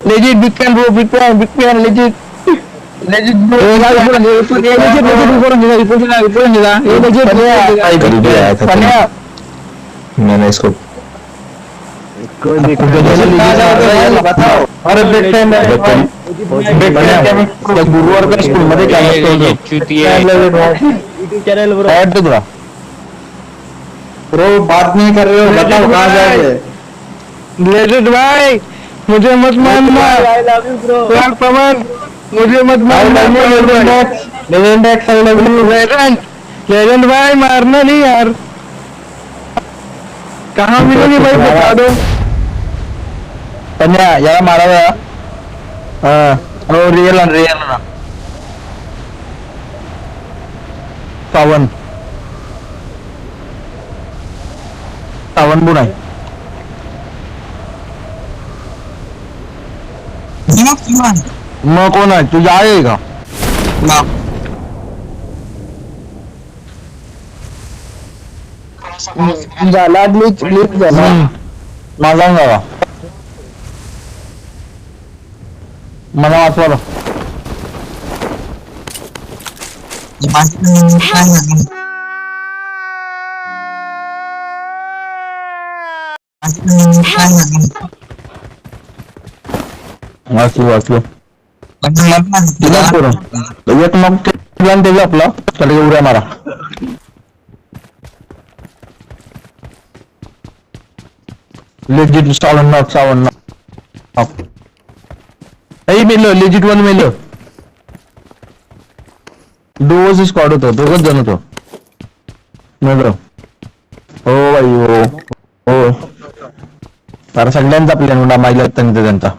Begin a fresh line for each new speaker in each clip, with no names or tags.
legit big fan bro, big fan legit bro.
मैंने इसको
बताओ। अरे बिग फैन गुरुवार का स्कूल मध्ये चैनल ब्रो बात नहीं कर रहे हो, बताओ कहाँ जाओगे? लेजिट भाई मुझे मत मारना, पवन मुझे मत मारना। लेजेंड भाई मारना नहीं यार, कहाँ मिलोगी भाई बता दो। पन्या याला मारावा। रियल ना सावन पण आहे। मग कोण आहे तुझ्या आहे का? झाला ग्लिच झाला माझा गावा मला वाचवा। वाचलो एक मग ते आपला त्याला उड्या मारा। लेजिट 57 मेलं, लेजिट 1 मेलं। दोघच स्क्वॉड होतो, दोघच जण होतो। हो भाई हो तर सगळ्यांचा प्लॅन होता माहिला त्यांचा।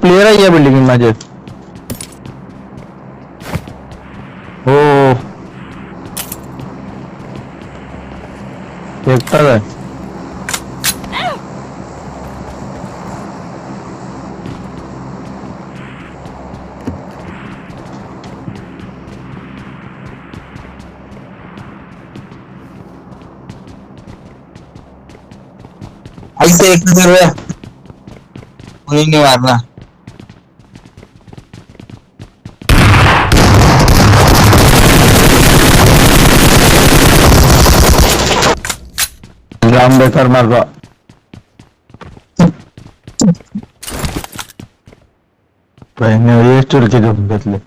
प्लेयर आहे या बिल्डिंग माझे। हो एकटाच आहे।
ऐसे एक नहीं मारना।
जाम बेकार मारला भाई ने ये चुरके घेतले।